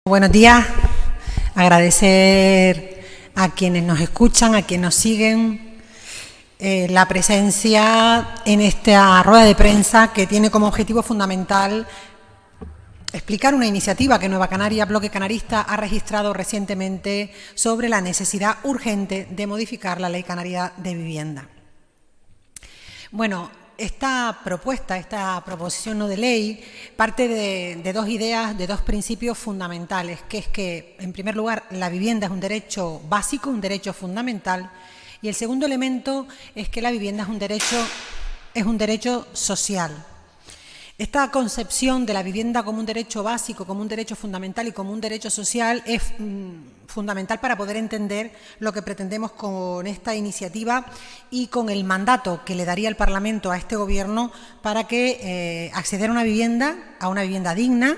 Buenos días, agradecer a quienes nos escuchan, a quienes nos siguen, la presencia en esta rueda de prensa que tiene como objetivo fundamental explicar una iniciativa que Nueva Canaria, Bloque Canarista, ha registrado recientemente sobre la necesidad urgente de modificar la Ley Canaria de Vivienda. Bueno, esta proposición no de ley, parte de dos ideas, de dos principios fundamentales, que es que, en primer lugar, la vivienda es un derecho básico, un derecho fundamental, y el segundo elemento es que la vivienda es un derecho social. Esta concepción de la vivienda como un derecho básico, como un derecho fundamental y como un derecho social es fundamental para poder entender lo que pretendemos con esta iniciativa y con el mandato que le daría el Parlamento a este Gobierno para que acceder a una vivienda digna,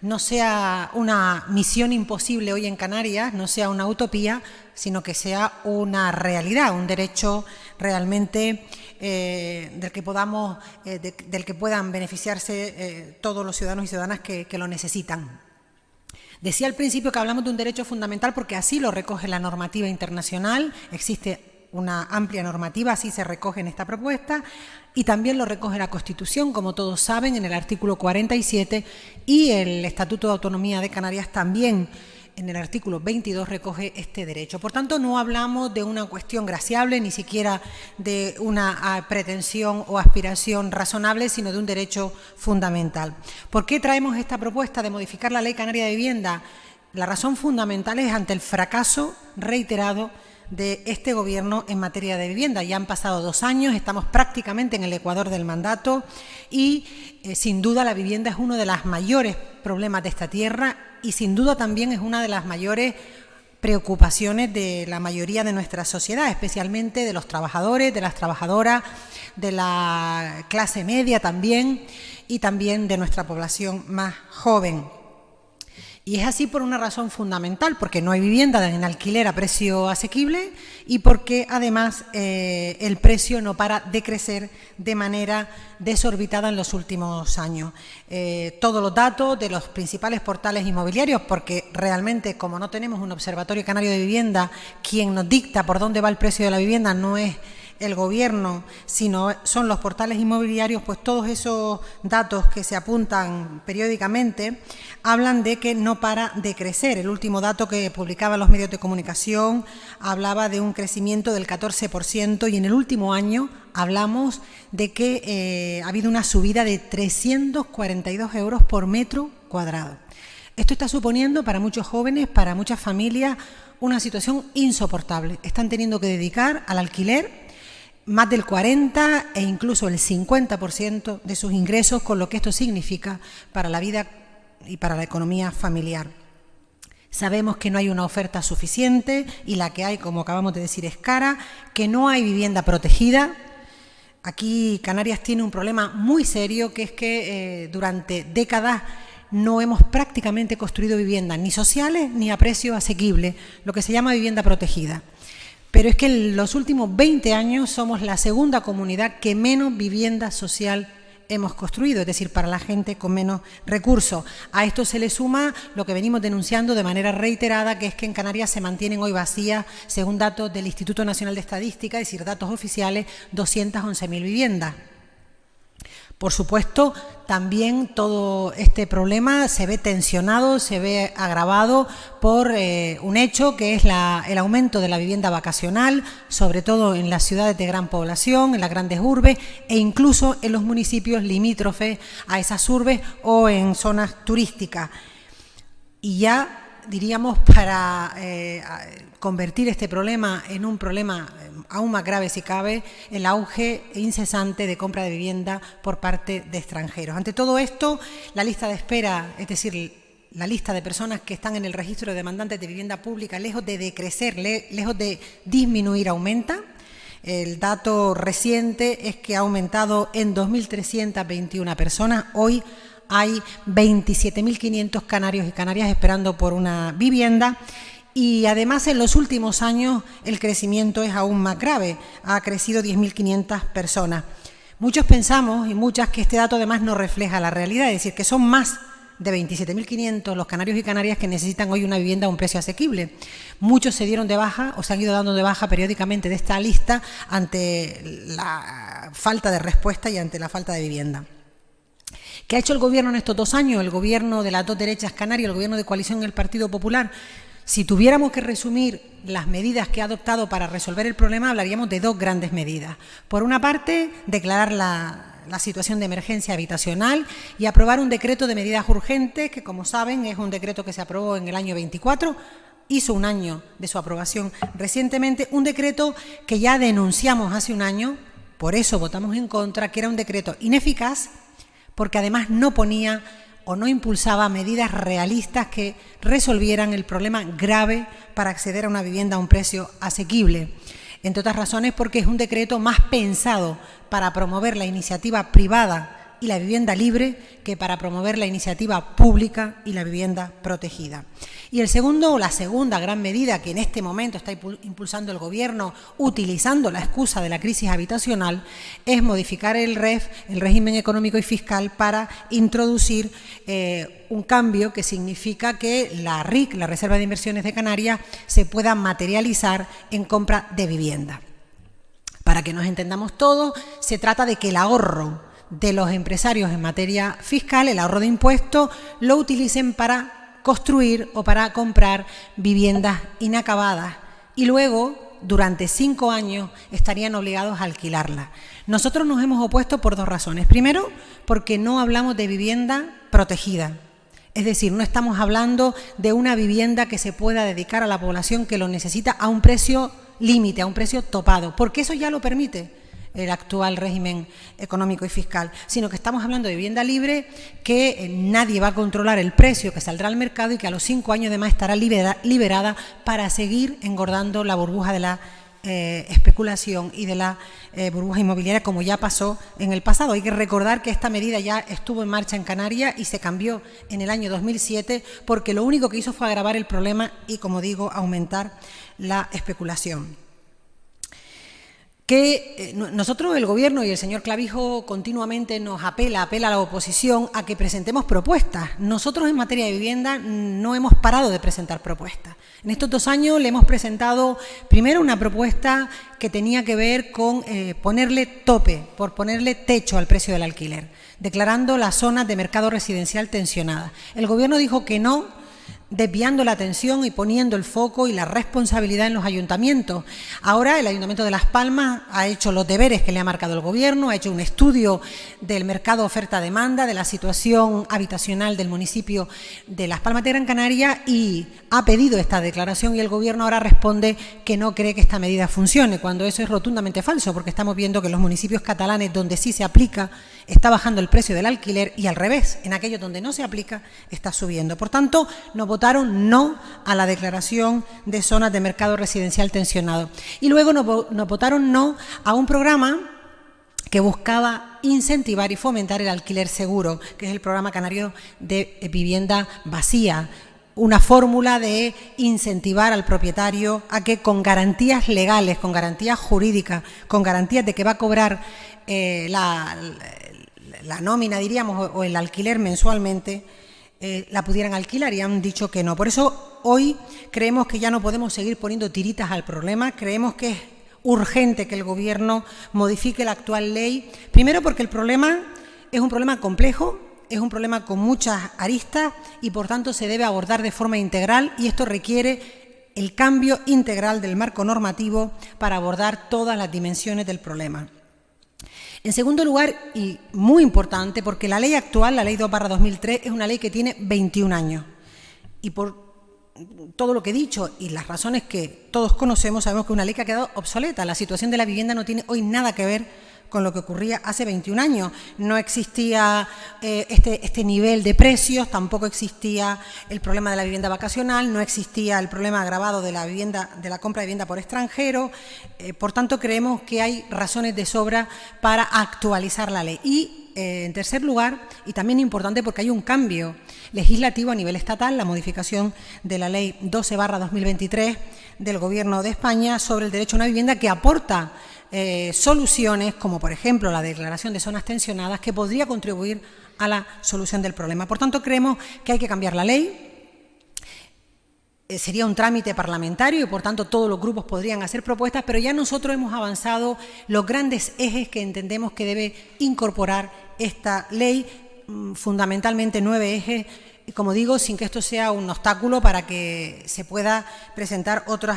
no sea una misión imposible hoy en Canarias, no sea una utopía, sino que sea una realidad, un derecho realmente del que puedan beneficiarse todos los ciudadanos y ciudadanas que lo necesitan. Decía al principio que hablamos de un derecho fundamental porque así lo recoge la normativa internacional, existe una amplia normativa, así se recoge en esta propuesta, y también lo recoge la Constitución, como todos saben, en el artículo 47, y el Estatuto de Autonomía de Canarias también, en el artículo 22, recoge este derecho. Por tanto, no hablamos de una cuestión graciable, ni siquiera de una pretensión o aspiración razonable, sino de un derecho fundamental. ¿Por qué traemos esta propuesta de modificar la Ley Canaria de Vivienda? La razón fundamental es ante el fracaso reiterado de este Gobierno en materia de vivienda. Ya han pasado 2 años, estamos prácticamente en el ecuador del mandato y sin duda la vivienda es uno de los mayores problemas de esta tierra y sin duda también es una de las mayores preocupaciones de la mayoría de nuestra sociedad, especialmente de los trabajadores, de las trabajadoras, de la clase media también y también de nuestra población más joven. Y es así por una razón fundamental, porque no hay vivienda en alquiler a precio asequible y porque además el precio no para de crecer de manera desorbitada en los últimos años. Todos los datos de los principales portales inmobiliarios, porque realmente como no tenemos un observatorio canario de vivienda, quien nos dicta por dónde va el precio de la vivienda no es el Gobierno, sino son los portales inmobiliarios, pues todos esos datos que se apuntan periódicamente hablan de que no para de crecer. El último dato que publicaban los medios de comunicación hablaba de un crecimiento del 14% y en el último año hablamos de que ha habido una subida de 342 euros por metro cuadrado. Esto está suponiendo para muchos jóvenes, para muchas familias, una situación insoportable. Están teniendo que dedicar al alquiler más del 40% e incluso el 50% de sus ingresos, con lo que esto significa para la vida y para la economía familiar. Sabemos que no hay una oferta suficiente y la que hay, como acabamos de decir, es cara, que no hay vivienda protegida. Aquí Canarias tiene un problema muy serio, que es que durante décadas no hemos prácticamente construido viviendas ni sociales ni a precio asequible, lo que se llama vivienda protegida. Pero es que en los últimos 20 años somos la segunda comunidad que menos vivienda social hemos construido, es decir, para la gente con menos recursos. A esto se le suma lo que venimos denunciando de manera reiterada, que es que en Canarias se mantienen hoy vacías, según datos del Instituto Nacional de Estadística, es decir, datos oficiales, 211.000 viviendas. Por supuesto, también todo este problema se ve tensionado, se ve agravado por un hecho que es el aumento de la vivienda vacacional, sobre todo en las ciudades de gran población, en las grandes urbes e incluso en los municipios limítrofes a esas urbes o en zonas turísticas. Y ya diríamos, para convertir este problema en un problema aún más grave si cabe, el auge incesante de compra de vivienda por parte de extranjeros. Ante todo esto, la lista de espera, es decir, la lista de personas que están en el registro de demandantes de vivienda pública, lejos de decrecer, lejos de disminuir, aumenta. El dato reciente es que ha aumentado en 2.321 personas. Hoy hay 27.500 canarios y canarias esperando por una vivienda y además en los últimos años el crecimiento es aún más grave, ha crecido 10.500 personas. Muchos pensamos y muchas que este dato además no refleja la realidad, es decir, que son más de 27.500 los canarios y canarias que necesitan hoy una vivienda a un precio asequible. Muchos se dieron de baja o se han ido dando de baja periódicamente de esta lista ante la falta de respuesta y ante la falta de vivienda. ¿Qué ha hecho el Gobierno en estos 2 años? El Gobierno de las dos derechas canarias, el Gobierno de coalición del Partido Popular. Si tuviéramos que resumir las medidas que ha adoptado para resolver el problema, hablaríamos de 2 grandes medidas. Por una parte, declarar la situación de emergencia habitacional y aprobar un decreto de medidas urgentes, que como saben es un decreto que se aprobó en el año 24, hizo 1 año de su aprobación recientemente, un decreto que ya denunciamos hace 1 año, por eso votamos en contra, que era un decreto ineficaz, porque además no ponía o no impulsaba medidas realistas que resolvieran el problema grave para acceder a una vivienda a un precio asequible. Entre otras razones porque es un decreto más pensado para promover la iniciativa privada y la vivienda libre que para promover la iniciativa pública y la vivienda protegida. Y el segundo, o la segunda gran medida que en este momento está impulsando el Gobierno, utilizando la excusa de la crisis habitacional, es modificar el REF, el régimen económico y fiscal, para introducir un cambio que significa que la RIC, la Reserva de Inversiones de Canarias, se pueda materializar en compra de vivienda. Para que nos entendamos todos, se trata de que el ahorro de los empresarios en materia fiscal, el ahorro de impuestos, lo utilicen para construir o para comprar viviendas inacabadas y luego, durante 5 años, estarían obligados a alquilarlas. Nosotros nos hemos opuesto por 2 razones. Primero, porque no hablamos de vivienda protegida. Es decir, no estamos hablando de una vivienda que se pueda dedicar a la población que lo necesita a un precio límite, a un precio topado, porque eso ya lo permite el actual régimen económico y fiscal, sino que estamos hablando de vivienda libre, que nadie va a controlar el precio que saldrá al mercado y que a los 5 años además estará liberada para seguir engordando la burbuja de la especulación y de la burbuja inmobiliaria, como ya pasó en el pasado. Hay que recordar que esta medida ya estuvo en marcha en Canarias y se cambió en el año 2007 porque lo único que hizo fue agravar el problema y, como digo, aumentar la especulación. Que nosotros, el Gobierno y el señor Clavijo, continuamente nos apela a la oposición a que presentemos propuestas. Nosotros en materia de vivienda no hemos parado de presentar propuestas. En estos 2 años le hemos presentado primero una propuesta que tenía que ver con ponerle tope, por ponerle techo al precio del alquiler, declarando las zonas de mercado residencial tensionadas. El Gobierno dijo que no, desviando la atención y poniendo el foco y la responsabilidad en los ayuntamientos. Ahora el Ayuntamiento de Las Palmas ha hecho los deberes que le ha marcado el Gobierno, ha hecho un estudio del mercado oferta-demanda, de la situación habitacional del municipio de Las Palmas de Gran Canaria y ha pedido esta declaración y el Gobierno ahora responde que no cree que esta medida funcione, cuando eso es rotundamente falso, porque estamos viendo que en los municipios catalanes donde sí se aplica está bajando el precio del alquiler y al revés, en aquellos donde no se aplica está subiendo. Por tanto, nos votaron no a la declaración de zonas de mercado residencial tensionado. Y luego nos votaron no a un programa que buscaba incentivar y fomentar el alquiler seguro, que es el Programa Canario de Vivienda Vacía, una fórmula de incentivar al propietario a que con garantías legales, con garantías jurídicas, con garantías de que va a cobrar la nómina, diríamos, o el alquiler mensualmente, la pudieran alquilar, y han dicho que no. Por eso hoy creemos que ya no podemos seguir poniendo tiritas al problema, creemos que es urgente que el Gobierno modifique la actual ley, primero porque el problema es un problema complejo, es un problema con muchas aristas y por tanto se debe abordar de forma integral y esto requiere el cambio integral del marco normativo para abordar todas las dimensiones del problema. En segundo lugar, y muy importante, porque la ley actual, la Ley 2/2003, es una ley que tiene 21 años. Y por todo lo que he dicho y las razones que todos conocemos, sabemos que es una ley que ha quedado obsoleta. La situación de la vivienda no tiene hoy nada que ver con lo que ocurría hace 21 años. No existía este nivel de precios, tampoco existía el problema de la vivienda vacacional, no existía el problema agravado de la vivienda, de la compra de vivienda por extranjero. Por tanto, creemos que hay razones de sobra para actualizar la ley. Y en tercer lugar, y también importante porque hay un cambio legislativo a nivel estatal, la modificación de la Ley 12/2023 del Gobierno de España sobre el derecho a una vivienda, que aporta soluciones, como por ejemplo la declaración de zonas tensionadas, que podría contribuir a la solución del problema. Por tanto, creemos que hay que cambiar la ley. Sería un trámite parlamentario y, por tanto, todos los grupos podrían hacer propuestas, pero ya nosotros hemos avanzado los grandes ejes que entendemos que debe incorporar esta ley, fundamentalmente 9 ejes, y como digo, sin que esto sea un obstáculo para que se pueda presentar otras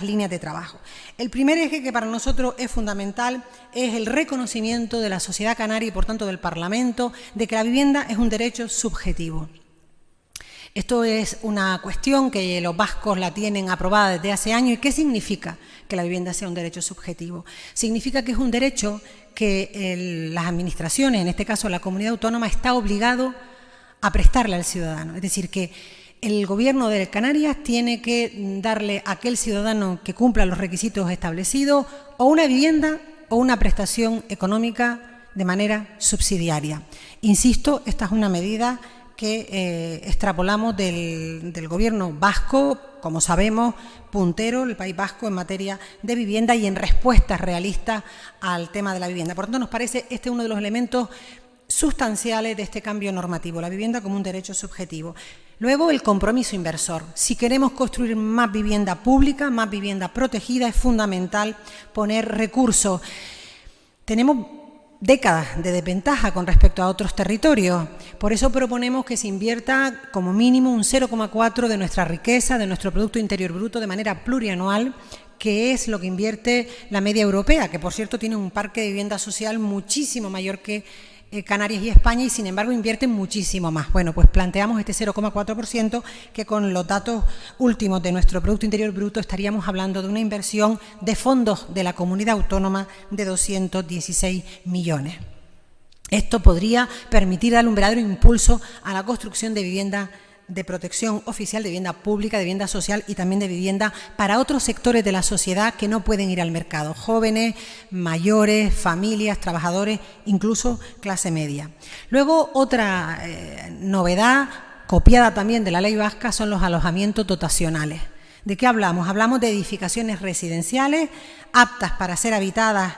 líneas de trabajo. El primer eje, que para nosotros es fundamental, es el reconocimiento de la sociedad canaria y, por tanto, del Parlamento, de que la vivienda es un derecho subjetivo. Esto es una cuestión que los vascos la tienen aprobada desde hace años. ¿Y qué significa que la vivienda sea un derecho subjetivo? Significa que es un derecho que las administraciones, en este caso la comunidad autónoma, está obligado a prestarle al ciudadano. Es decir, que el Gobierno de Canarias tiene que darle a aquel ciudadano que cumpla los requisitos establecidos o una vivienda o una prestación económica de manera subsidiaria. Insisto, esta es una medida que extrapolamos del Gobierno vasco, como sabemos, puntero, el País Vasco, en materia de vivienda y en respuestas realistas al tema de la vivienda. Por tanto, nos parece este uno de los elementos sustanciales de este cambio normativo, la vivienda como un derecho subjetivo. Luego, el compromiso inversor. Si queremos construir más vivienda pública, más vivienda protegida, es fundamental poner recursos. Tenemos décadas de desventaja con respecto a otros territorios. Por eso proponemos que se invierta como mínimo un 0,4 de nuestra riqueza, de nuestro Producto Interior Bruto, de manera plurianual, que es lo que invierte la media europea, que por cierto tiene un parque de vivienda social muchísimo mayor que Canarias y España, y sin embargo invierten muchísimo más. Bueno, pues planteamos este 0,4%, que con los datos últimos de nuestro Producto Interior Bruto estaríamos hablando de una inversión de fondos de la comunidad autónoma de 216 millones. Esto podría permitir darle un verdadero impulso a la construcción de vivienda de protección oficial, de vivienda pública, de vivienda social y también de vivienda para otros sectores de la sociedad que no pueden ir al mercado: jóvenes, mayores, familias, trabajadores, incluso clase media. Luego, otra novedad, copiada también de la ley vasca, son los alojamientos dotacionales. ¿De qué hablamos? Hablamos de edificaciones residenciales aptas para ser habitadas,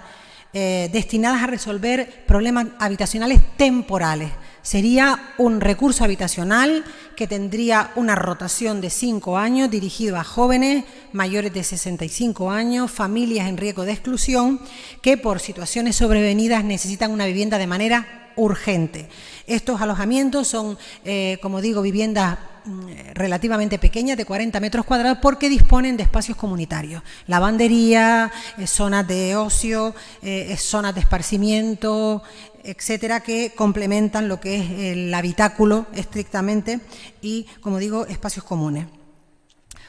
destinadas a resolver problemas habitacionales temporales. Sería un recurso habitacional que tendría una rotación de 5 años, dirigido a jóvenes mayores de 65 años, familias en riesgo de exclusión, que por situaciones sobrevenidas necesitan una vivienda de manera urgente. Estos alojamientos son, como digo, viviendas relativamente pequeñas, de 40 metros cuadrados, porque disponen de espacios comunitarios: lavandería, zonas de ocio, zonas de esparcimiento, etcétera, que complementan lo que es el habitáculo estrictamente y, como digo, espacios comunes.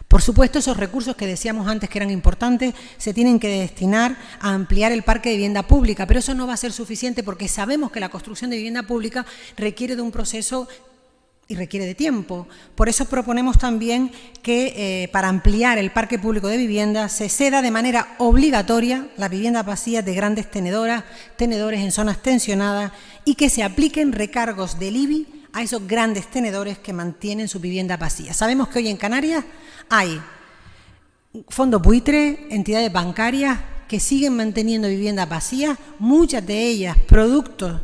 Por supuesto, esos recursos que decíamos antes que eran importantes se tienen que destinar a ampliar el parque de vivienda pública, pero eso no va a ser suficiente, porque sabemos que la construcción de vivienda pública requiere de un proceso y requiere de tiempo. Por eso proponemos también que para ampliar el parque público de vivienda se ceda de manera obligatoria las viviendas vacías de grandes tenedoras, tenedores en zonas tensionadas, y que se apliquen recargos del IBI a esos grandes tenedores que mantienen sus viviendas vacías. Sabemos que hoy en Canarias hay fondos buitre, entidades bancarias que siguen manteniendo viviendas vacías, muchas de ellas productos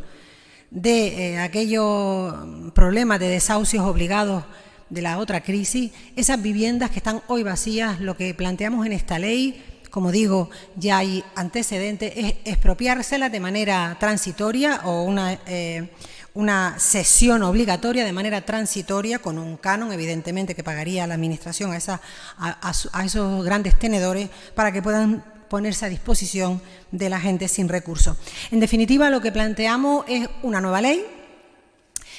de aquellos problemas de desahucios obligados de la otra crisis. Esas viviendas que están hoy vacías, lo que planteamos en esta ley, como digo, ya hay antecedentes, es expropiárselas de manera transitoria o una cesión obligatoria de manera transitoria, con un canon, evidentemente, que pagaría la Administración a esos grandes tenedores, para que puedan ponerse a disposición de la gente sin recursos. En definitiva, lo que planteamos es una nueva ley,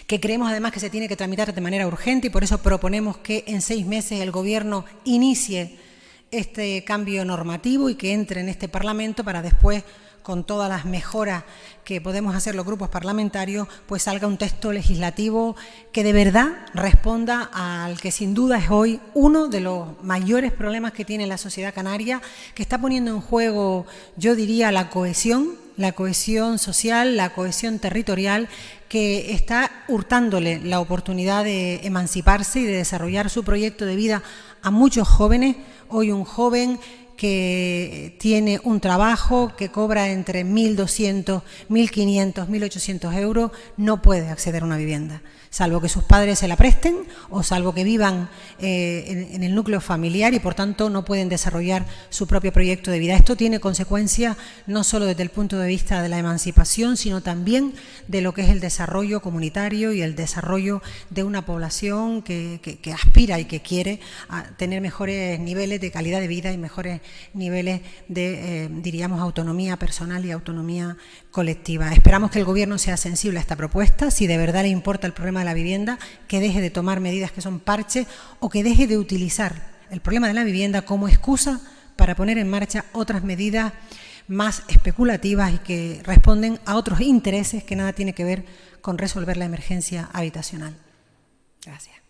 que creemos además que se tiene que tramitar de manera urgente, y por eso proponemos que en 6 meses el Gobierno inicie este cambio normativo y que entre en este Parlamento, para después, con todas las mejoras que podemos hacer los grupos parlamentarios, pues salga un texto legislativo que de verdad responda al que sin duda es hoy uno de los mayores problemas que tiene la sociedad canaria, que está poniendo en juego, yo diría, la cohesión la cohesión social, la cohesión territorial, que está hurtándole la oportunidad de emanciparse y de desarrollar su proyecto de vida a muchos jóvenes. Hoy un joven que tiene un trabajo, que cobra entre 1.200, 1.500, 1.800 euros, no puede acceder a una vivienda, salvo que sus padres se la presten o salvo que vivan en el núcleo familiar y por tanto no pueden desarrollar su propio proyecto de vida. Esto tiene consecuencias no solo desde el punto de vista de la emancipación, sino también de lo que es el desarrollo comunitario y el desarrollo de una población que aspira y que quiere a tener mejores niveles de calidad de vida y mejores niveles de, diríamos, autonomía personal y autonomía colectiva. Esperamos que el Gobierno sea sensible a esta propuesta. Si de verdad le importa el problema de la vivienda, que deje de tomar medidas que son parches o que deje de utilizar el problema de la vivienda como excusa para poner en marcha otras medidas más especulativas y que responden a otros intereses que nada tiene que ver con resolver la emergencia habitacional. Gracias.